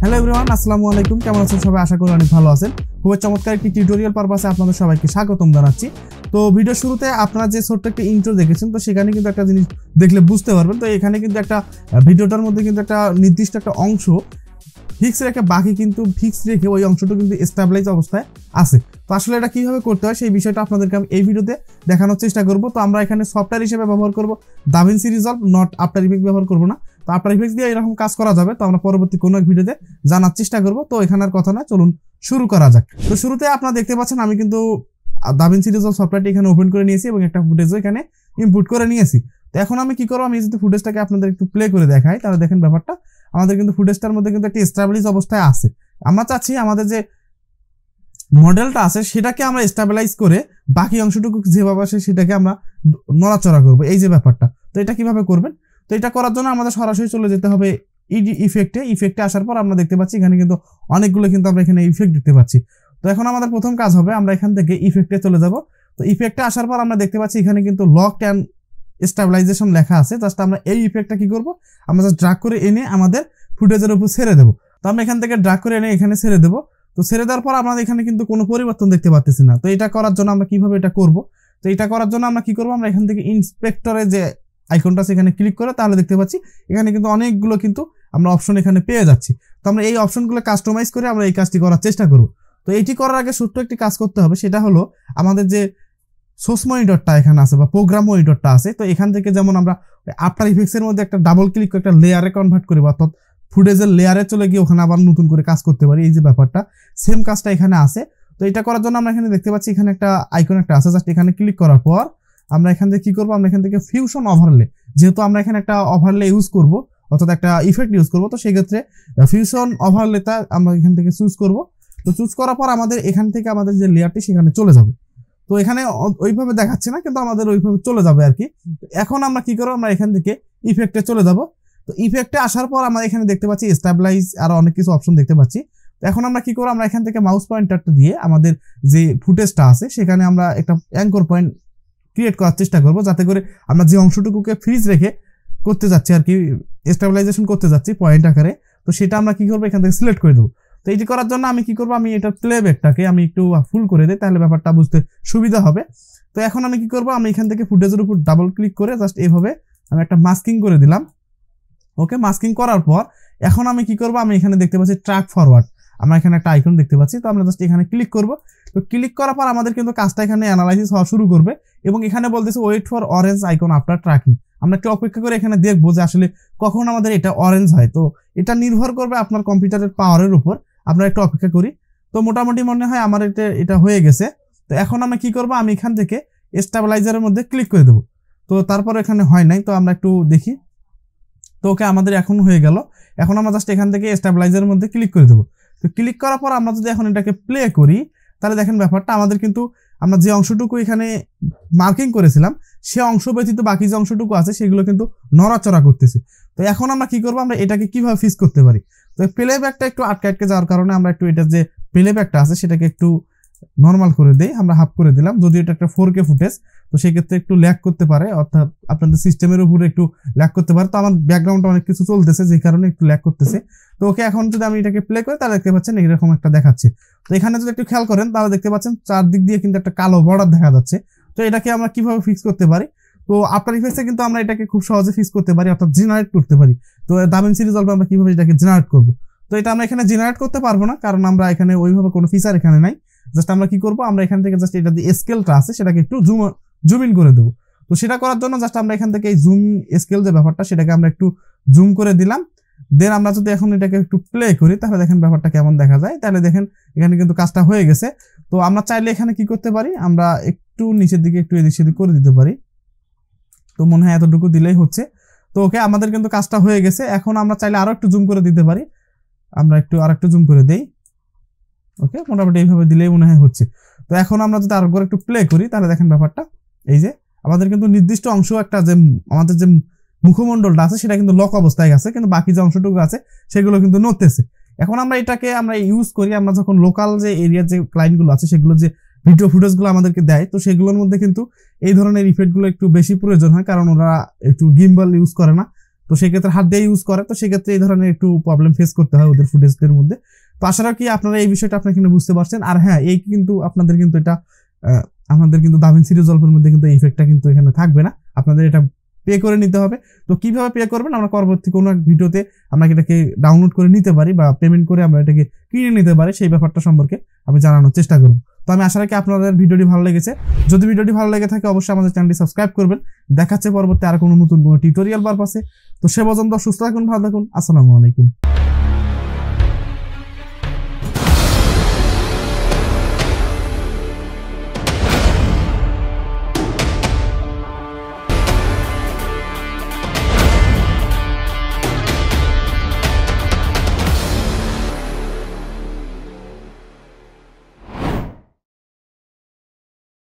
Hello everyone, আসসালামু আলাইকুম। কেমন আছেন সবাই? আশা করি অনেক ভালো আছেন। খুবই চমৎকার একটি টিউটোরিয়াল পারপাসে আপনাদের সবাইকে স্বাগতম জানাচ্ছি। তো ভিডিও শুরুতে আপনারা যে ছোট্ট একটা ইন্ট্রো দেখেছেন, তো সেখানে কিন্তু একটা জিনিস দেখলে বুঝতে পারবেন। তো এখানে কিন্তু একটা ভিডিওটার মধ্যে কিন্তু একটা নির্দিষ্ট একটা অংশ ফিক্স রেখে বাকি কিন্তু ফিক্স রেখে ওই অংশটা কিন্তু স্টেবিলাইজ অবস্থায় আছে। তো আসলে এটা কিভাবে করতে হয় সেই বিষয়টা আপনাদেরকে আমি এই ভিডিওতে দেখানোর চেষ্টা করব। তো আমরা এখানে সফটওয়্যার হিসেবে ব্যবহার করব দাভিন্সি রিজলভ, নট আফটার ইফেক্ট ব্যবহার করব না। তো আফটার ইফেক্ট দিয়ে এরকম কাজ করা যাবে, তো আমরা পরবর্তী কোনো এক ভিডিওতে জানার চেষ্টা করব। তো এখানে আর কথা না, চলুন শুরু করা যাক। তো শুরুতে আপনারা দেখতে পাচ্ছেন আমি কিন্তু দাভিন্সি রিজলভ সফটওয়্যারটি এখানে ওপেন করে নিয়েছি এবং একটা ফুটেজও এখানে ইনপুট করে নিয়েছি। তো এখন আমি কি করব, আমি যদি ফুটেজটাকে আপনাদের একটু প্লে করে দেখাই তাহলে দেখেন ব্যাপারটা আমাদের কিন্তু ফুটেজটার মধ্যে কিন্তু একটা স্টেবিলাইজ অবস্থায় আছে। আমরা চাচ্ছি আমাদের যে মডেলটা আছে সেটাকে আমরা স্টেবিলাইজ করে বাকি অংশটুকু যেভাবে আসে সেটাকে আমরা নড়াচড়া করব, এই যে ব্যাপারটা। তো এটা কিভাবে করবেন? তো এটা করার জন্য আমাদের সরাসরি চলে যেতে হবে ইফেক্টে আসার পর আমরা দেখতে পাচ্ছি এখানে কিন্তু অনেকগুলো কিন্তু আমরা এখানে ইফেক্ট দেখতে পাচ্ছি। তো এখন আমাদের প্রথম কাজ হবে, আমরা এখান থেকে ইফেক্টে চলে যাব। তো ইফেক্টে আসার পর আমরা দেখতে পাচ্ছি এখানে কিন্তু লকড অ্যান্ড স্টেবিলাইজেশন লেখা আছে। জাস্ট আমরা এই ইফেক্টটা কি করব, আমরা জাস্ট ড্র্যাগ করে এনে আমাদের ফুটেজের উপর ছেড়ে দেবো। তো আমরা এখান থেকে ড্র্যাগ করে এনে এখানে ছেড়ে দেবো। তো ছেড়ে দেওয়ার পর আমাদের এখানে কিন্তু কোনো পরিবর্তন দেখতে পাচ্ছি না। তো এটা করার জন্য আমরা কিভাবে এটা করব? তো এটা করার জন্য আমরা কি করব, আমরা এখান থেকে ইন্সপেক্টরে যে আইকনটা আছে এখানে ক্লিক করে তাহলে দেখতে পাচ্ছি এখানে কিন্তু অনেকগুলো কিন্তু আমরা অপশন এখানে পেয়ে যাচ্ছি। তো আমরা এই অপশনগুলো কাস্টমাইজ করে আমরা এই কাজটি করার চেষ্টা করব। তো এইটি করার আগে ছোট্ট একটি কাজ করতে হবে, সেটা হলো আমাদের যে সোর্স মনিটরটা এখানে আছে বা প্রোগ্রাম মনিটরটা আছে, তো এখান থেকে যেমন আমরা আফটার ইফেক্টস এর মধ্যে একটা ডাবল ক্লিক করে একটা লেয়ারে কনভার্ট করি, অর্থাৎ ফুটেজের লেয়ারে চলে গিয়ে ওখানে আবার নতুন করে কাজ করতে পারি, এই যে ব্যাপারটা সেম কাজটা এখানে আছে। তো এটা করার জন্য আমরা এখানে দেখতে পাচ্ছি এখানে একটা আইকন একটা আছে, জাস্ট এখানে ক্লিক করার পর আমরা এখান থেকে কি করব, আমরা এখান থেকে ফিউশন ওভারলে, যেহেতু আমরা এখানে একটা ওভারলে ইউজ করব অর্থাৎ একটা ইফেক্ট ইউজ করব, তো সেই ক্ষেত্রে ফিউশন ওভারলেটা আমরা এখান থেকে চুজ করব। তো চুজ করার পর আমাদের এখান থেকে আমাদের যে লেয়ারটি সেখানে চলে যাবে। তো এখানে ওইভাবে দেখাচ্ছে না, কিন্তু আমাদের ওইভাবে চলে যাবে আর কি। এখন আমরা কি করবো, আমরা এখান থেকে ইফেক্টে চলে যাব। তো ইফেক্টে আসার পর আমরা এখানে দেখতে পাচ্ছি স্টেবিলাইজ আর অনেক কিছু অপশন দেখতে পাচ্ছি। তো এখন আমরা কি করবো, আমরা এখান থেকে মাউস পয়েন্টারটা দিয়ে আমাদের যে ফুটেজটা আছে সেখানে আমরা একটা অ্যাঙ্কর পয়েন্ট ক্রিয়েট করার চেষ্টা করব, যাতে করে আমরা যে অংশটুকুকে ফ্রিজ রেখে করতে যাচ্ছি আর কি, স্টেবিলাইজেশন করতে যাচ্ছি পয়েন্ট আকারে, তো সেটা আমরা কি করবো এখান থেকে সিলেক্ট করে দেবো। তো এইটি করার জন্য আমি কি করবো, আমি এটার প্লেব্যাকটাকে আমি একটু ফুল করে দিই, তাহলে ব্যাপারটা বুঝতে সুবিধা হবে। তো এখন আমি কি করবো, আমি এখান থেকে ফুটেজের উপর ডাবল ক্লিক করে জাস্ট এইভাবে আমি একটা মাস্কিং করে দিলাম। ওকে, মাস্কিং করার পর এখন আমি কি করবো, আমি এখানে দেখতে পাচ্ছি ট্র্যাক ফরওয়ার্ড, আমরা এখানে একটা আইকন দেখতে পাচ্ছি। তো আমরা জাস্ট এখানে ক্লিক করব। তো ক্লিক করার পর আমাদের কিন্তু কাজটা এখানে অ্যানালাইসিস হওয়া শুরু করবে এবং এখানে বলতেছে wait for orange icon after tracking. আমরা একটু অপেক্ষা করে এখানে দেখবো যে আসলে কখন আমাদের এটা অরেঞ্জ হয়। তো এটা নির্ভর করবে আপনার কম্পিউটারের পাওয়ারের উপর, আমরা একটু অপেক্ষা করি। তো মোটামুটি মনে হয় আমার এটা হয়ে গেছে। তো এখন আমি কি করব, আমি এখান থেকে স্টেবিলাইজারের মধ্যে ক্লিক করে দেবো। তো তারপর এখানে হয় নাই, তো আমরা একটু দেখি। তো ওকে, আমাদের এখন হয়ে গেল। এখন আমরা জাস্ট এখান থেকে স্টেবিলাইজারের মধ্যে ক্লিক করে দেবো। তো ক্লিক করার পর আমরা যদি এখন এটাকে প্লে করি তাহলে দেখেন ব্যাপারটা আমাদের কিন্তু আমরা যে অংশটুকু এখানে মার্কিং করেছিলাম সে অংশ ব্যতীত বাকি যে অংশটুকু আছে সেগুলো কিন্তু নড়াচড়া করতেছে। তো এখন আমরা কি করবো, আমরা এটাকে কিভাবে ফিক্স করতে পারি? তো প্লেব্যাকটা একটু আটকে যাওয়ার কারণে আমরা একটু এটার যে প্লেব্যাকটা আছে সেটাকে একটু নর্মাল করে দেই, আমরা হাফ করে দিলাম। যদি এটা একটা 4K ফুটেজ, তো সেক্ষেত্রে একটু ল্যাগ করতে পারে, অর্থাৎ আপনাদের সিস্টেমের উপরে একটু ল্যাগ করতে পারে। তো আমার ব্যাকগ্রাউন্ডে অনেক কিছু চলতেছে যে কারণে একটু ল্যাগ করতেছে। তো ওকে, এখন যদি আমি এটাকে প্লে করি তাহলে দেখতে পাচ্ছেন এরকম একটা দেখাচ্ছে। তো এখানে যদি একটু খেয়াল করেন তাহলে দেখতে পাচ্ছেন চারদিক দিয়ে কিন্তু একটা কালো বর্ডার দেখা যাচ্ছে। তো এটাকে আমরা কিভাবে ফিক্স করতে পারি? তো আফটার ইফেক্টসে কিন্তু আমরা এটাকে খুব সহজে ফিক্স করতে পারি, অর্থাৎ জেনারেট করতে পারি। তো দাভিন্সি রিজলভে আমরা কিভাবে এটাকে জেনারেট করবো? তো এটা আমরা এখানে জেনারেট করতে পারবো না, কারণ আমরা এখানে ওইভাবে কোনো ফিচার এখানে নাই। জাস্ট আমরা কি করবো, আমরা এখান থেকে জাস্ট এটা যে স্কেলটা আছে সেটাকে একটু জুম ইন করে দেবো। তো সেটা করার জন্য জাস্ট আমরা এখান থেকে এই জুম স্কেল যে ব্যাপারটা সেটাকে আমরা একটু জুম করে দিলাম। দেন আমরা যদি এখন এটাকে একটু প্লে করি তাহলে দেখেন ব্যাপারটা কেমন দেখা যায়। তাহলে দেখেন এখানে কিন্তু কাজটা হয়ে গেছে। তো আমরা চাইলে এখানে কি করতে পারি, আমরা একটু নিচের দিকে একটু এদিক সেদিক করে দিতে পারি। তো মনে হয় এতটুকু দিলেই হচ্ছে। তো ওকে, আমাদের কিন্তু কাজটা হয়ে গেছে। এখন আমরা চাইলে আরো একটু জুম করে দিতে পারি, আমরা আরেকটু জুম করে দেই। ওকে, মোটামুটি এইভাবে দিলেই মনে হয় হচ্ছে। তো এখন আমরা যদি আরো একটু প্লে করি তাহলে দেখেন ব্যাপারটা এই যে আমাদের কিন্তু নির্দিষ্ট অংশ একটা যে আমাদের যে মুখমণ্ডলটা আছে সেটা কিন্তু লক অবস্থায় আছে, কিন্তু বাকি যে অংশটুকু আছে সেগুলো কিন্তু নড়তেছে। এখন আমরা এটাকে আমরা ইউজ করি, আমরা যখন লোকাল যে এরিয়ার যে ক্লায়েন্টগুলো আছে সেগুলো যে ভিডিও ফুটেজগুলো আমাদেরকে দেয়, তো সেগুলোর মধ্যে কিন্তু এই ধরনের ইফেক্টগুলো একটু বেশি প্রয়োজন হয়, কারণ ওরা একটু গিম্বল ইউজ করে না। তো সেক্ষেত্রে হাত দিয়ে ইউজ করে, তো সেক্ষেত্রে এই ধরনের একটু প্রবলেম ফেস করতে হয় ওদের ফুটেজের মধ্যে। তো আশা রাখি আপনারা এই বিষয়টা আপনারা কিন্তু বুঝতে পারছেন। আর হ্যাঁ, এই কিন্তু আপনাদের কিন্তু এটা আমাদের কিন্তু দাভিন্সি রিজলভের মধ্যে কিন্তু এই ইফেক্টটা কিন্তু এখানে থাকবে না, আপনাদের এটা পে করে নিতে হবে। তো কিভাবে পে করবেন আমরা পরবর্তী কোনো এক ভিডিওতে আমরা এটাকে ডাউনলোড করে নিতে পারি বা পেমেন্ট করে আমরা এটাকে কিনে নিতে পারি, সেই ব্যাপারটা সম্পর্কে আমি জানানোর চেষ্টা করব। তো আমি আশা রাখি আপনাদের ভিডিওটি ভালো লেগেছে। যদি ভিডিওটি ভালো লেগে থাকে অবশ্যই আমাদের চ্যানেলটি সাবস্ক্রাইব করবেন। দেখাচ্ছে পরবর্তী আর কোনো নতুন কোনো টিউটোরিয়াল পারপাসে। তো সে পর্যন্ত সুস্থ থাকুন, ভালো থাকুন, আসসালামু আলাইকুম।